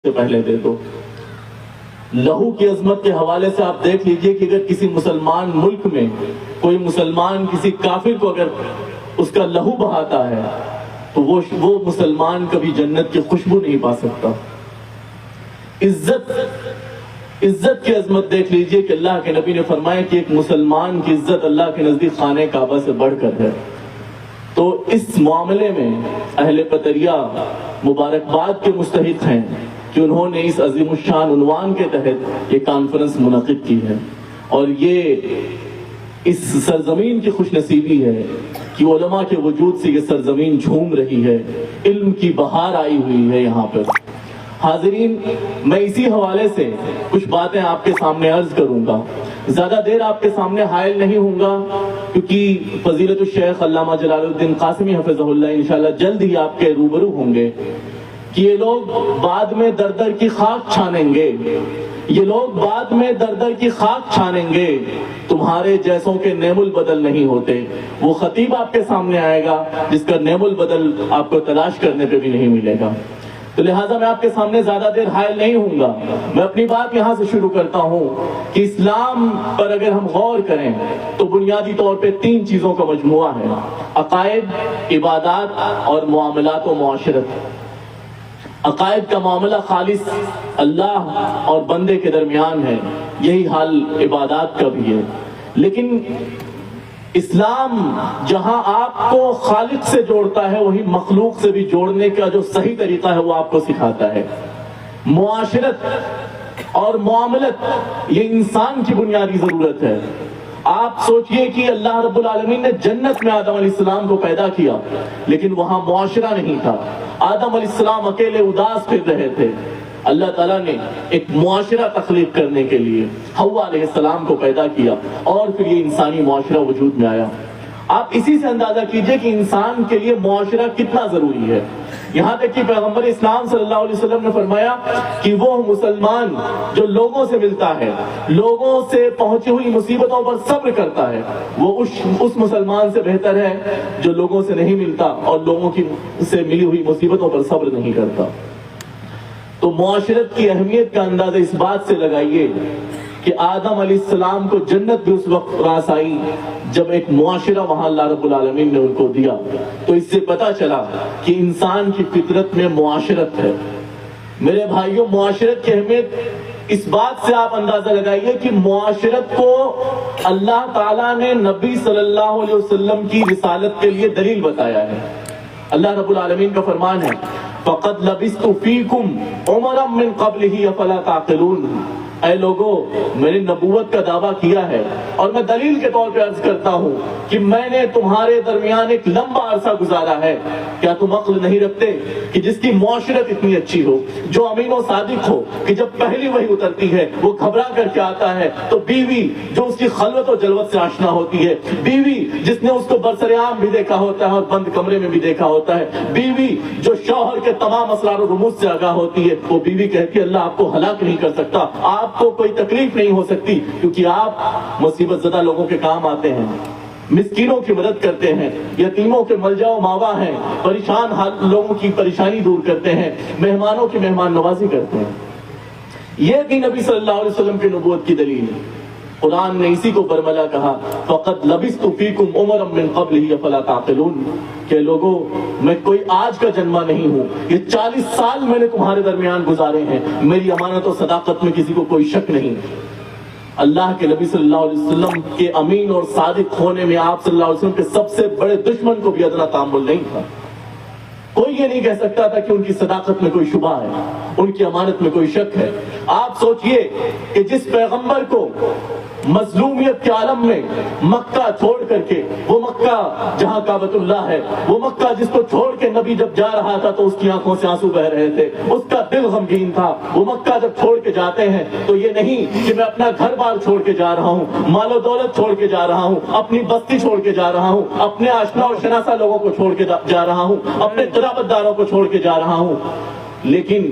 سے پہلے دے دو۔ لہو کی عظمت کے حوالے سے آپ دیکھ لیجئے کہ اگر کسی مسلمان ملک میں کوئی مسلمان کسی کافر کو اگر اس کا لہو بہاتا ہے تو وہ مسلمان کبھی جنت کی خوشبو نہیں پا سکتا۔ عزت کی عظمت دیکھ لیجئے کہ اللہ کے نبی نے فرمایا کہ ایک مسلمان کی عزت اللہ کے نزدیک خانہ کعبہ سے بڑھ کر ہے۔ تو اس معاملے میں اہل پتریا مبارکباد کے مستحق ہیں کہ انہوں نے اس عظیم الشان عنوان کے تحت یہ کانفرنس منعقد کی ہے، اور یہ اس سرزمین کی خوش نصیبی ہے کہ علماء کے وجود سے یہ سرزمین جھوم رہی ہے، علم کی بہار آئی ہوئی ہے یہاں پر۔ حاضرین، میں اسی حوالے سے کچھ باتیں آپ کے سامنے عرض کروں گا۔ زیادہ دیر آپ کے سامنے حائل نہیں ہوں گا کیونکہ فضیلت الشیخ علامہ جلال الدین قاسمی حفظہ اللہ انشاءاللہ جلد ہی آپ کے روبرو ہوں گے کہ یہ لوگ بعد میں در در کی خاک چھانیں گے، یہ لوگ بعد میں در در کی خاک چھانیں گے، تمہارے جیسوں کے نعم البدل نہیں ہوتے۔ وہ خطیب آپ کے سامنے آئے گا جس کا نعم البدل آپ کو تلاش کرنے پہ بھی نہیں ملے گا۔ تو لہٰذا میں آپ کے سامنے زیادہ دیر حائل نہیں ہوں گا، میں اپنی بات یہاں سے شروع کرتا ہوں کہ اسلام پر اگر ہم غور کریں تو بنیادی طور پہ 3 چیزوں کا مجموعہ ہے: عقائد، عبادات اور معاملات و معاشرت۔ عقائد کا معاملہ خالص اللہ اور بندے کے درمیان ہے، یہی حال عبادات کا بھی ہے، لیکن اسلام جہاں آپ کو خالق سے جوڑتا ہے وہی مخلوق سے بھی جوڑنے کا جو صحیح طریقہ ہے وہ آپ کو سکھاتا ہے۔ معاشرت اور معاملت یہ انسان کی بنیادی ضرورت ہے۔ آپ سوچئے کہ اللہ رب العالمین نے جنت میں آدم علیہ السلام کو پیدا کیا لیکن وہاں معاشرہ نہیں تھا، آدم علیہ السلام اکیلے اداس پھر رہے تھے۔ اللہ تعالیٰ نے ایک معاشرہ تخلیق کرنے کے لیے حوا علیہ السلام کو پیدا کیا اور پھر یہ انسانی معاشرہ وجود میں آیا۔ آپ اسی سے اندازہ کیجئے کہ انسان کے لیے معاشرہ کتنا ضروری ہے، یہاں تک کہ پیغمبر اسلام صلی اللہ علیہ وسلم نے فرمایا کہ وہ مسلمان جو لوگوں سے ملتا ہے، لوگوں سے پہنچی ہوئی مصیبتوں پر صبر کرتا ہے، وہ اس مسلمان سے بہتر ہے جو لوگوں سے نہیں ملتا اور لوگوں کی سے ملی ہوئی مصیبتوں پر صبر نہیں کرتا۔ تو معاشرت کی اہمیت کا اندازہ اس بات سے لگائیے کہ آدم علیہ السلام کو جنت بھی اس وقت راس آئی جب ایک معاشرہ وہاں اللہ رب العالمین نے ان کو دیا۔ تو اس سے پتہ چلا کہ انسان کی فطرت میں معاشرت ہے۔ میرے بھائیوں، معاشرت کی اہمیت اس بات سے آپ اندازہ لگائیے کہ معاشرت کو اللہ تعالیٰ نے نبی صلی اللہ علیہ وسلم کی رسالت کے لیے دلیل بتایا ہے۔ اللہ رب العالمین کا فرمان ہے فَقَدْ لَبِثْتُ فِيكُمْ عُمَرًا مِّن قَبْلِهِ أَفَلَا تَعْقِلُونَ۔ اے لوگوں، میں نے نبوت کا دعویٰ کیا ہے اور میں دلیل کے طور پہ عرض کرتا ہوں کہ میں نے تمہارے درمیان ایک لمبا عرصہ گزارا ہے، کیا تم عقل نہیں رکھتے کہ جس کی معاشرت اتنی اچھی ہو، جو امین و صادق ہو کہ جب پہلی وحی اترتی ہے وہ گھبرا کر کے آتا ہے، تو بیوی جو اس کی خلوت و جلوت سے آشنا ہوتی ہے، بیوی جس نے اس کو برسرعام بھی دیکھا ہوتا ہے اور بند کمرے میں بھی دیکھا ہوتا ہے، بیوی جو شوہر کے تمام اسرار و رموز سے آگاہ ہوتی ہے، وہ بیوی کہتی ہے اللہ آپ کو ہلاک نہیں کر سکتا، آپ کو کوئی تکلیف نہیں ہو سکتی، کیونکہ آپ مصیبت زدہ لوگوں کے کام آتے ہیں، مسکینوں کی مدد کرتے ہیں، یتیموں کے ملجا و ماوا ہیں، پریشان لوگوں کی پریشانی دور کرتے ہیں، مہمانوں کی مہمان نوازی کرتے ہیں۔ یہ بھی نبی صلی اللہ علیہ وسلم کی نبوت کی دلیل ہے۔ قرآن نے اسی کو برملا کہا فَقَدْ لَبِثْتُ فِيكُمْ عُمَرًا مِّن قَبْلِهِ أَفَلَا تَعْقِلُونَ کہ لوگوں، میں کوئی آج کا جنما نہیں ہوں، یہ 40 سال میں نے تمہارے درمیان گزارے ہیں، میری امانت و صداقت میں کسی کو کوئی شک نہیں۔ اللہ کے نبی صلی اللہ علیہ وسلم کے امین اور صادق ہونے میں آپ صلی اللہ علیہ وسلم کے سب سے بڑے دشمن کو بھی ادنا تعامل نہیں تھا۔ کوئی یہ نہیں کہہ سکتا تھا کہ ان کی صداقت میں کوئی شبہ ہے، ان کی امانت میں کوئی شک ہے۔ آپ سوچئے کہ جس پیغمبر کو مظلومیت کے عالم میں مکہ چھوڑ کر کے، وہ مکہ جہاں کعبۃ اللہ ہے، وہ مکہ جس کو چھوڑ کے نبی جب جا رہا تھا تو اس کی آنکھوں سے آنسو بہ رہے تھے، اس کا دل غمگین تھا۔ وہ مکہ جب چھوڑ کے جاتے ہیں تو یہ نہیں کہ میں اپنا گھر بار چھوڑ کے جا رہا ہوں، مال و دولت چھوڑ کے جا رہا ہوں، اپنی بستی چھوڑ کے جا رہا ہوں، اپنے آشنا اور شناسا لوگوں کو چھوڑ کے جا رہا ہوں، اپنے قرابت داروں کو چھوڑ کے جا رہا ہوں، لیکن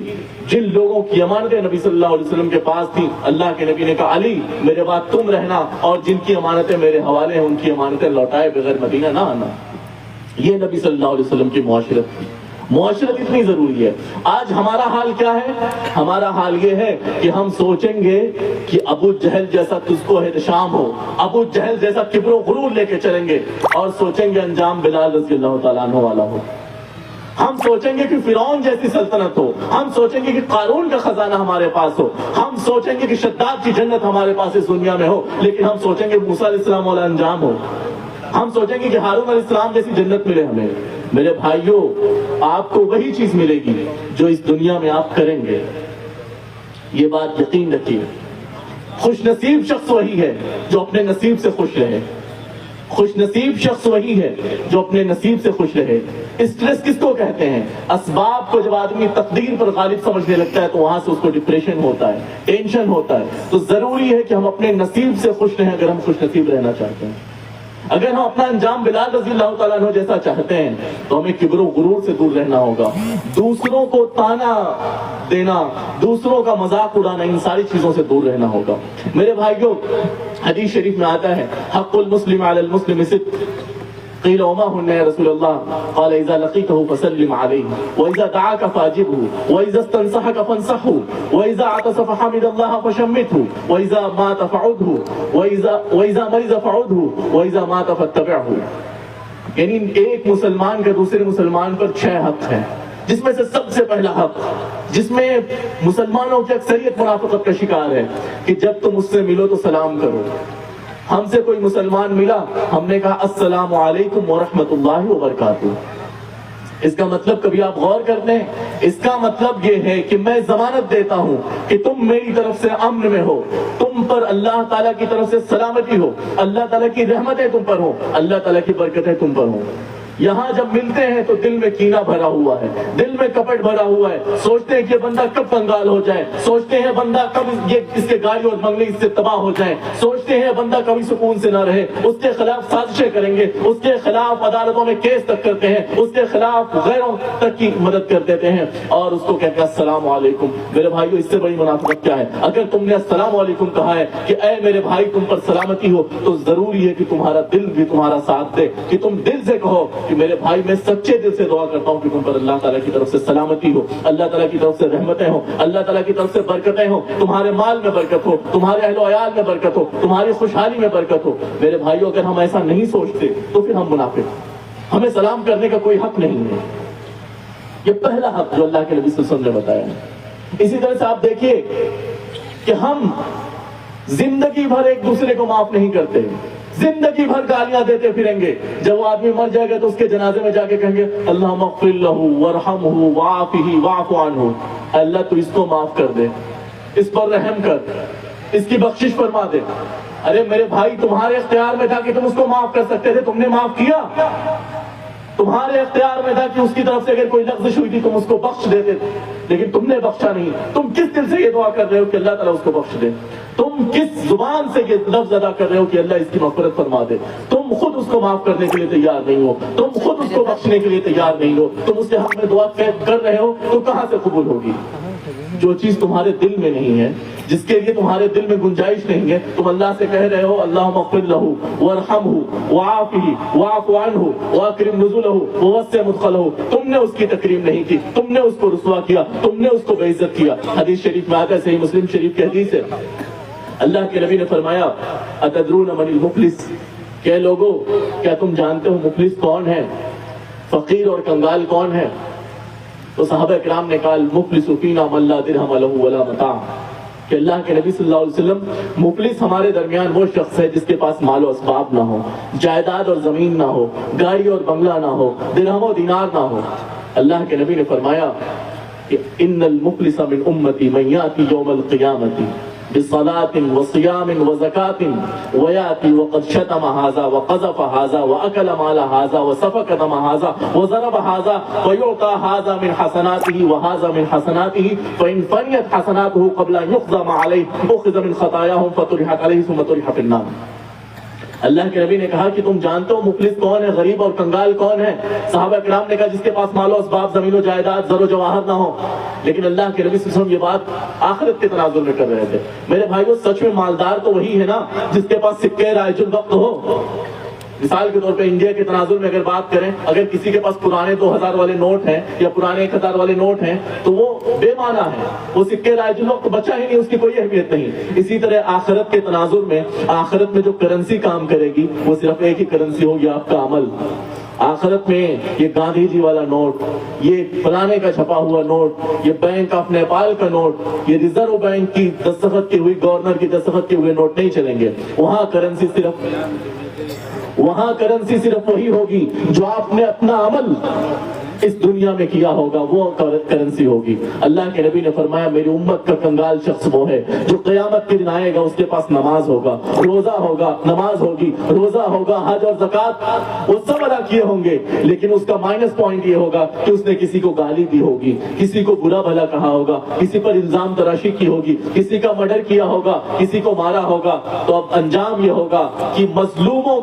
جن لوگوں کی امانتیں نبی صلی اللہ علیہ وسلم کے پاس تھیں، اللہ کے نبی نے کہا علی میرے بعد تم رہنا اور جن کی امانتیں میرے حوالے ہیں ان کی امانتیں لوٹائے بغیر مدینہ نہ آنا۔ یہ نبی صلی اللہ علیہ وسلم کی معاشرت تھی۔ معاشرت اتنی ضروری ہے. آج ہمارا حال کیا ہے؟ ہمارا حال یہ ہے کہ ہم سوچیں گے کہ ابو جہل جیسا تجھ کو احتشام ہو، ابو جہل جیسا کبر و غرور لے کے چلیں گے، اور سوچیں گے انجام بلال رضی اللہ تعالیٰ عنہ والا ہو. ہم سوچیں گے کہ فرعون جیسی سلطنت ہو، ہم سوچیں گے کہ قارون کا خزانہ ہمارے پاس ہو، ہم سوچیں گے کہ شداد کی جنت ہمارے پاس اس دنیا میں ہو، لیکن ہم سوچیں گے موسیٰ علیہ السلام والا انجام ہو. ہم سوچیں گے کہ ہارون علیہ السلام جیسی جنت ملے ہمیں. میرے بھائیوں، آپ کو وہی چیز ملے گی جو اس دنیا میں آپ کریں گے، یہ بات یقین رکھیے. خوش نصیب شخص وہی ہے جو اپنے نصیب سے خوش رہے. خوش نصیب شخص وہی ہے جو اپنے نصیب سے خوش رہے. اسٹریس کس کو کہتے ہیں؟ اسباب کو جب آدمی تقدیر پر غالب سمجھنے لگتا ہے تو وہاں سے اس کو ڈپریشن ہوتا ہے، ٹینشن ہوتا ہے. تو ضروری ہے کہ ہم اپنے نصیب سے خوش رہیں اگر ہم خوش نصیب رہنا چاہتے ہیں. اگر ہم اپنا انجام بلال رضی اللہ تعالیٰ عنہ جیسا چاہتے ہیں تو ہمیں کبر و غرور سے دور رہنا ہوگا. دوسروں کو تانا دینا، دوسروں کا مذاق اڑانا، ان ساری چیزوں سے دور رہنا ہوگا. میرے بھائیوں، حدیث شریف میں آتا ہے حق المسلم علی المسلم ست. قیل وما هن یا رسول اللہ؟ قال اذا لقیته فسلم علیہ واذا دعاک فاجبه واذا استنصحک فانصحه واذا عطس فحمد اللہ فشمته واذا مات فعده واذا مرض فعده واذا مات فاتبعه. یعنی ایک مسلمان کا دوسرے مسلمان پر 6 حق ہیں، جس میں سے سب سے پہلا حق، جس میں مسلمانوں کی اکثریت منافقت کا شکار ہے، کہ جب تم اس سے ملو تو سلام کرو. ہم سے کوئی مسلمان ملا، ہم نے کہا السلام علیکم ورحمۃ اللہ وبرکاتہ. اس کا مطلب کبھی آپ غور کرتے ہیں؟ اس کا مطلب یہ ہے کہ میں ضمانت دیتا ہوں کہ تم میری طرف سے امن میں ہو، تم پر اللہ تعالیٰ کی طرف سے سلامتی ہو، اللہ تعالیٰ کی رحمتیں تم پر ہوں، اللہ تعالیٰ کی برکتیں تم پر ہوں. یہاں جب ملتے ہیں تو دل میں کینہ بھرا ہوا ہے، دل میں کپٹ بھرا ہوا ہے. سوچتے ہیں کہ بندہ کب کنگال ہو جائے، سوچتے ہیں بندہ کب اس کے گاڑی اور بنگلے اس سے تباہ ہو جائیں، سوچتے ہیں بندہ کبھی سکون سے نہ رہے. اس کے خلاف سازشیں کریں گے، اس کے خلاف عدالتوں میں کیس تک کرتے ہیں، اس کے خلاف غیروں تک کی مدد کر دیتے ہیں، اور اس کو کہتے ہیں السلام علیکم. میرے بھائیو، اس سے بڑی منافقت کیا ہے؟ اگر تم نے السلام علیکم کہا ہے کہ اے میرے بھائی تم پر سلامتی ہو، تو ضروری ہے کہ تمہارا دل بھی تمہارا ساتھ دے، کہ تم دل سے کہو کہ میرے بھائی میں سچے دل سے دعا کرتا ہوں کہ تم پر اللہ تعالیٰ کی طرف سے سلامتی ہو، اللہ تعالیٰ کی طرف سے رحمتیں ہوں، اللہ تعالیٰ کی طرف سے برکتیں ہوں، تمہارے مال میں برکت ہو، تمہارے اہل و عیال میں برکت ہو، تمہاری خوشحالی میں برکت ہو. میرے بھائیو، اگر ہم ایسا نہیں سوچتے تو پھر ہم منافق، ہمیں سلام کرنے کا کوئی حق نہیں ہے. یہ پہلا حق جو اللہ کے نبی صلی اللہ علیہ وسلم نے بتایا ہے. اسی طرح سے آپ دیکھیے کہ ہم زندگی بھر ایک دوسرے کو معاف نہیں کرتے، زندگی بھر گالیاں دیتے پھریں گے. جب وہ آدمی مر جائے گا تو اس کے جنازے میں جا کے کہیں گے اللہم اغفر لہ وارحمہ وعافہ واعف عنہ. اللہ تو اس کو معاف کر دے، اس پر رحم کر، اس کی بخشش فرما دے. ارے میرے بھائی، تمہارے اختیار میں تھا کہ تم اس کو معاف کر سکتے تھے، تم نے معاف کیا. تمہارے اختیار میں تھا کہ اس کی طرف سے اگر کوئی لغزش ہوئی تھی تم اس کو بخش دیتے تھے، لیکن تم نے بخشا نہیں. تم کس دل سے یہ دعا کر رہے ہو کہ اللہ تعالیٰ اس کو بخش دے؟ تم کس زبان سے یہ لفظ ادا کر رہے ہو کہ اللہ اس کی مغفرت فرما دے؟ تم خود اس کو معاف کرنے کے لیے تیار نہیں ہو، تم خود اس کو بخشنے کے لیے تیار نہیں ہو، تم اس کے حق میں دعا کر رہے ہو تو کہاں سے قبول ہوگی؟ جو چیز تمہارے دل میں نہیں ہے، جس کے لیے تمہارے دل میں گنجائش نہیں ہے، تم اللہ سے کہہ رہے ہو اللہم اغفر لہ وارحمہ وعافہ واعف عنہ واکرم نزلہ ووسع مدخلہ. تم نے اس کی تکریم نہیں کی، تم نے اس کو رسوا کیا، تم نے اس کو بے عزت کیا. حدیث شریف میں آتا ہے، صحیح مسلم شریف کی حدیث ہے، اللہ کے نبی نے فرمایا اتدرون من المفلس؟ کہ لوگوں، کیا تم جانتے ہو مفلس کون ہے، فقیر اور کنگال کون ہے؟ تو صحابہ کرام نے کہا المفلس فینا من لا درہم لہ ولا متاع. کہ اللہ کے نبی صلی اللہ علیہ وسلم، مفلس ہمارے درمیان وہ شخص ہے جس کے پاس مال و اسباب نہ ہو، جائیداد اور زمین نہ ہو، گاڑی اور بنگلہ نہ ہو، درہم و دینار نہ ہو. اللہ کے نبی نے فرمایا کہ ان المفلس من امتی من یاتی یوم القیامت بصلاة وصیام وزکاة ویاتی وقد شتم هذا وقذف هذا واکل مال هذا وسفک دم هذا وضرب هذا ویعطى هذا من حسناته وهذا من حسناته فإن فنیت حسناته قبل ان يقضى ما عليه اخذ من خطاياهم فطرحت عليه ثم طرح في النار. اللہ کے نبی نے کہا کہ تم جانتے ہو مفلس کون ہے، غریب اور کنگال کون ہے؟ صحابہ کرام نے کہا جس کے پاس مال و اسباب، زمین و جائیداد، زر و جواہر نہ ہو. لیکن اللہ کے نبی صلی اللہ علیہ وسلم یہ بات آخرت کے تناظر میں کر رہے تھے. میرے بھائیو، سچ میں مالدار تو وہی ہے نا جس کے پاس سکے رائج الوقت ہو. مثال کے طور پہ انڈیا کے تناظر میں اگر بات کریں، اگر کسی کے پاس پرانے 2000 والے نوٹ ہیں یا پرانے 1000 والے نوٹ ہیں تو وہ بے معنی ہے، وہ سکے رائج الوقت بچا ہی نہیں، اس کی کوئی اہمیت نہیں۔ اسی طرح آخرت کے تناظر میں، آخرت میں جو کرنسی کام کرے گی وہ صرف ایک ہی کرنسی ہوگی، آپ کا عمل۔ آخرت میں یہ گاندھی جی والا نوٹ، یہ فلانے کا چھپا ہوا نوٹ، یہ بینک آف نیپال کا نوٹ، یہ ریزرو بینک کی دستخط کی ہوئی، گورنر کی دستخط کے ہوئے نوٹ نہیں چلیں گے۔ وہاں کرنسی صرف وہی ہوگی جو آپ نے اپنا عمل اس دنیا میں کیا ہوگا، وہ کرنسی ہوگی۔ اللہ کے نبی نے فرمایا میری امت کا کنگال شخص وہ ہے جو قیامت کے دن آئے گا، اس کے پاس نماز ہوگا، روزہ ہوگا، نماز ہوگی، روزہ ہوگا، حج اور زکات وہ سب ادا کیے ہوں گے، لیکن اس کا مائنس پوائنٹ یہ ہوگا کہ اس نے کسی کو گالی دی ہوگی، کسی کو برا بھلا کہا ہوگا، کسی پر الزام تراشی کی ہوگی، کسی کا مرڈر کیا ہوگا، کسی کو مارا ہوگا۔ تو اب انجام یہ ہوگا کہ مظلوموں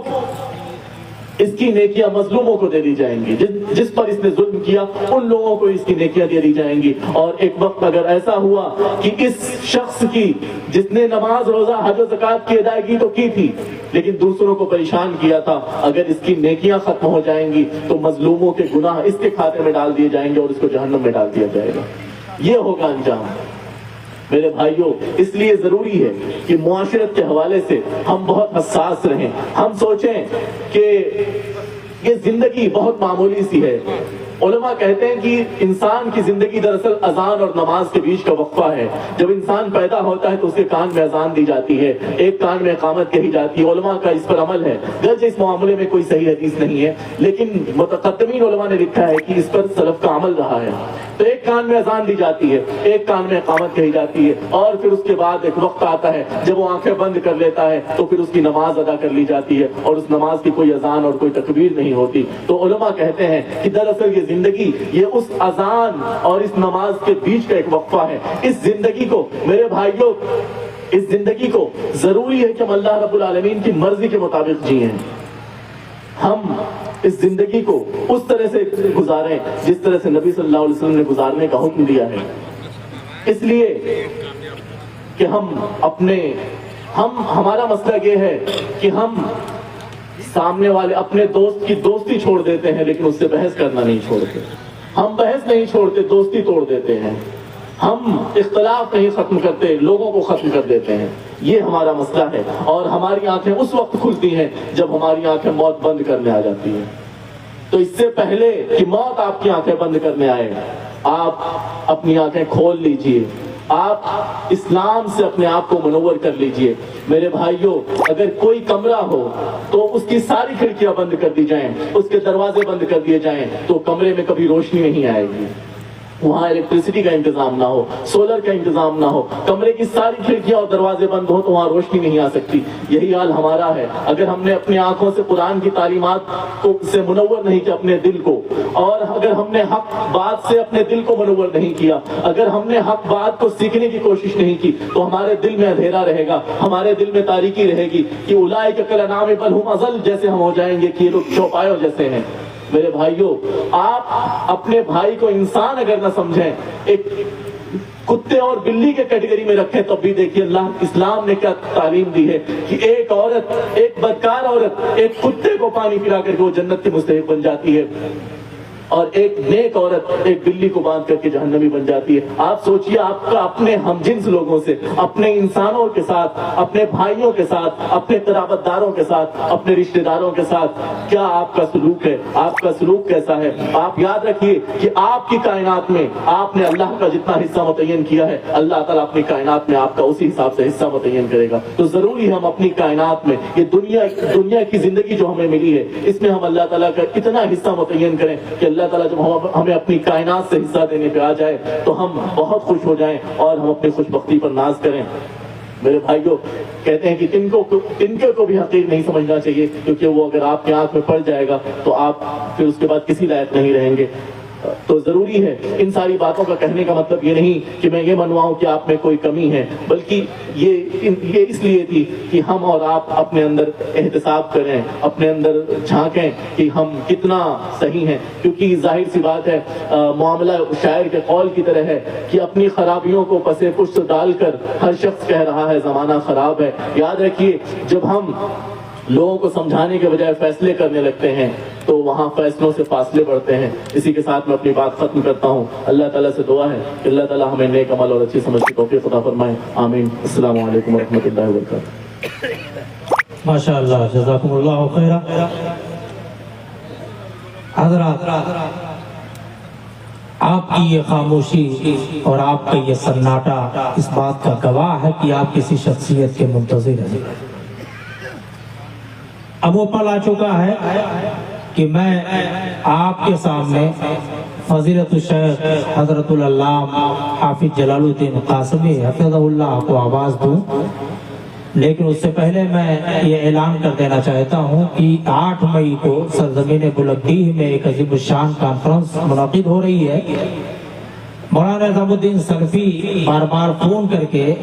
اس کی نیکیاں مظلوموں کو دے دی جائیں گی، جس پر اس نے ظلم کیا ان لوگوں کو اس کی نیکیاں دے دی جائیں گی۔ اور ایک وقت اگر ایسا ہوا کہ اس شخص کی جس نے نماز، روزہ، حج و زکات کی ادائیگی تو کی تھی لیکن دوسروں کو پریشان کیا تھا، اگر اس کی نیکیاں ختم ہو جائیں گی تو مظلوموں کے گناہ اس کے کھاتے میں ڈال دیے جائیں گے اور اس کو جہنم میں ڈال دیا جائے گا۔ یہ ہوگا انجام۔ میرے بھائیوں، اس لیے ضروری ہے کہ معاشرت کے حوالے سے ہم بہت حساس رہیں۔ ہم سوچیں کہ یہ زندگی بہت معمولی سی ہے۔ علماء کہتے ہیں کہ انسان کی زندگی دراصل اذان اور نماز کے بیچ کا وقفہ ہے۔ جب انسان پیدا ہوتا ہے تو اس کے کان میں اذان دی جاتی ہے، ایک کان میں اقامت کہی جاتی ہے۔ علماء کا اس پر عمل ہے، گرچہ اس معاملے میں کوئی صحیح حدیث نہیں ہے، لیکن متقدمین علماء نے لکھا ہے کہ اس پر سلف کا عمل رہا ہے۔ تو ایک کان میں اذان دی جاتی ہے، ایک کان میں اقامت کہی جاتی ہے، اور پھر اس کے بعد ایک وقت آتا ہے جب وہ آنکھیں بند کر لیتا ہے تو پھر اس کی نماز ادا کر لی جاتی ہے، اور اس نماز کی کوئی اذان اور کوئی تکبیر نہیں ہوتی۔ تو علماء کہتے ہیں کہ دراصل یہ زندگی، یہ اس اذان اور اس نماز کے بیچ کا ایک وقفہ ہے۔ اس زندگی کو میرے بھائیوں، اس زندگی کو ضروری ہے کہ ہم اللہ رب العالمین کی مرضی کے مطابق جئیں۔ ہم اس زندگی کو اس طرح سے گزاریں جس طرح سے نبی صلی اللہ علیہ وسلم نے گزارنے کا حکم دیا ہے۔ اس لیے کہ ہمارا مسئلہ یہ ہے کہ ہم سامنے والے اپنے دوست کی دوستی چھوڑ دیتے ہیں لیکن اس سے بحث کرنا نہیں چھوڑتے۔ ہم بحث نہیں چھوڑتے، دوستی توڑ دیتے ہیں۔ ہم اختلاف نہیں ختم کرتے، لوگوں کو ختم کر دیتے ہیں۔ یہ ہمارا مسئلہ ہے، اور ہماری آنکھیں اس وقت کھلتی ہیں جب ہماری آنکھیں موت بند کرنے آ جاتی ہیں۔ تو اس سے پہلے کہ موت آپ کی آنکھیں بند کرنے آئے، آپ اپنی آنکھیں کھول لیجئے، آپ اسلام سے اپنے آپ کو منور کر لیجئے۔ میرے بھائیوں، اگر کوئی کمرہ ہو تو اس کی ساری کھڑکیاں بند کر دی جائیں، اس کے دروازے بند کر دیے جائیں تو کمرے میں کبھی روشنی نہیں آئے گی۔ وہاں الیکٹریسٹی کا انتظام نہ ہو، سولر کا انتظام نہ ہو، کمرے کی ساری کھڑکیاں اور دروازے بند ہو تو وہاں روشنی نہیں آ سکتی۔ یہی حال ہمارا ہے۔ اگر ہم نے اپنی آنکھوں سے قرآن کی تعلیمات سے منور نہیں کیا اپنے دل کو، اور اگر ہم نے حق بات سے اپنے دل کو منور نہیں کیا، اگر ہم نے حق بات کو سیکھنے کی کوشش نہیں کی تو ہمارے دل میں اندھیرا رہے گا، ہمارے دل میں تاریکی رہے گی کہ اولئک کالانعام بل هم اضل جیسے ہم ہو جائیں گے کہ یہ لوگ چوپایوں جیسے ہیں۔ میرے بھائیوں، آپ اپنے بھائی کو انسان اگر نہ سمجھیں، ایک کتے اور بلی کے کیٹیگری میں رکھیں، تب بھی دیکھیے اللہ اسلام نے کیا تعلیم دی ہے کہ ایک عورت، ایک بدکار عورت ایک کتے کو پانی پلا کر کے وہ جنت کی مستحق بن جاتی ہے، اور ایک نیک عورت ایک بلی کو باندھ کر کے جہنمی بن جاتی ہے۔ آپ سوچئے آپ کا اپنے ہم جنس لوگوں سے، اپنے انسانوں کے ساتھ، اپنے بھائیوں کے ساتھ، اپنے قرابت داروں کے ساتھ، اپنے رشتہ داروں کے ساتھ کیا آپ کا سلوک ہے، آپ کا سلوک کیسا ہے۔ آپ یاد رکھیے کہ آپ کی کائنات میں آپ نے اللہ کا جتنا حصہ متعین کیا ہے، اللہ تعالیٰ اپنی کائنات میں آپ کا اسی حساب سے حصہ متعین کرے گا۔ تو ضروری ہے ہم اپنی کائنات میں، یہ دنیا کی زندگی جو ہمیں ملی ہے، اس میں ہم اللہ تعالیٰ کا اتنا حصہ متعین کریں کہ اللہ تعالیٰ جب ہمیں اپنی کائنات سے حصہ دینے پہ آ جائے تو ہم بہت خوش ہو جائیں اور ہم اپنی خوش بختی پر ناز کریں۔ میرے بھائیوں، کہتے ہیں کہ تنکے کو بھی حقیر نہیں سمجھنا چاہیے، کیونکہ وہ اگر آپ کی آنکھ میں پڑ جائے گا تو آپ پھر اس کے بعد کسی لائق نہیں رہیں گے۔ تو ضروری ہے، ان ساری باتوں کا کہنے کا مطلب یہ نہیں کہ میں یہ منواؤں کہ آپ میں کوئی کمی ہے، بلکہ یہ اس لیے تھی کہ ہم اور آپ اپنے اندر احتساب کریں، اپنے اندر جھانکیں کہ ہم کتنا صحیح ہیں، کیونکہ ظاہر سی بات ہے، معاملہ شاعر کے قول کی طرح ہے کہ اپنی خرابیوں کو پس پشت ڈال کر ہر شخص کہہ رہا ہے زمانہ خراب ہے۔ یاد رکھیے، جب ہم لوگوں کو سمجھانے کے بجائے فیصلے کرنے لگتے ہیں تو وہاں فیصلوں سے فاصلے بڑھتے ہیں. اسی کے ساتھ میں اپنی بات ختم کرتا ہوں. اللہ تعالیٰ سے دعا ہے کہ اللہ تعالیٰ ہمیں نیک عمل اور اچھی سمجھ کی توفیق عطا فرمائے. آمین. السلام علیکم ورحمۃ اللہ وبرکاتہ. ماشاء اللہ، جزاکم اللہ خیرا. حضرات، آپ کی یہ خاموشی اور آپ کا یہ سناٹا اس بات کا گواہ ہے کہ آپ کسی شخصیت کے منتظر ہیں. اب وہ پل آ چکا ہے کہ میں آپ کے سامنے فضیلت الشیخ حضرت العلامہ حافظ جلال الدین قاسمی حفظہ اللہ کو آواز دوں، لیکن اس سے پہلے میں یہ اعلان کر دینا چاہتا ہوں کہ 8 مئی کو سرزمین بلگڈیہ میں ایک عظیم الشان کانفرنس منعقد ہو رہی ہے. مولانا نظام الدین سلفی بار بار فون کر کے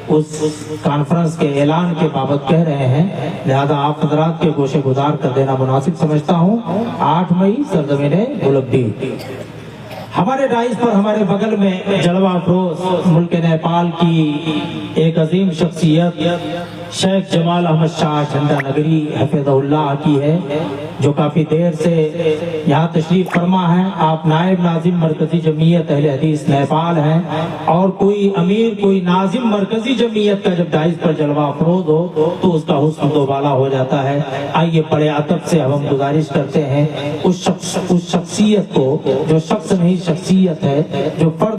اس کانفرنس کے اعلان کے بابت کہہ رہے ہیں، لہذا آپ حضرات کے گوشے گزار کر دینا مناسب سمجھتا ہوں. 8 مئی سرزمین بلگڈیہ. ہمارے رائز پر ہمارے بغل میں جلوہ افروز ملک نیپال کی ایک عظیم شخصیت شیخ جمال احمد شاہ جھنڈا نگری حفظہ اللہ کی ہے، جو کافی دیر سے یہاں تشریف فرما ہے. آپ نائب ناظم مرکزی جمعیت اہل حدیث نیپال ہیں، اور کوئی امیر کوئی ناظم مرکزی جمعیت کا جب دائز پر جلوہ افروز ہو تو اس کا حسن دوبالا ہو جاتا ہے. آئیے بڑے ادب سے ہم گزارش کرتے ہیں اس شخصیت کو، جو شخص نہیں شخصیت ہے، جو فرد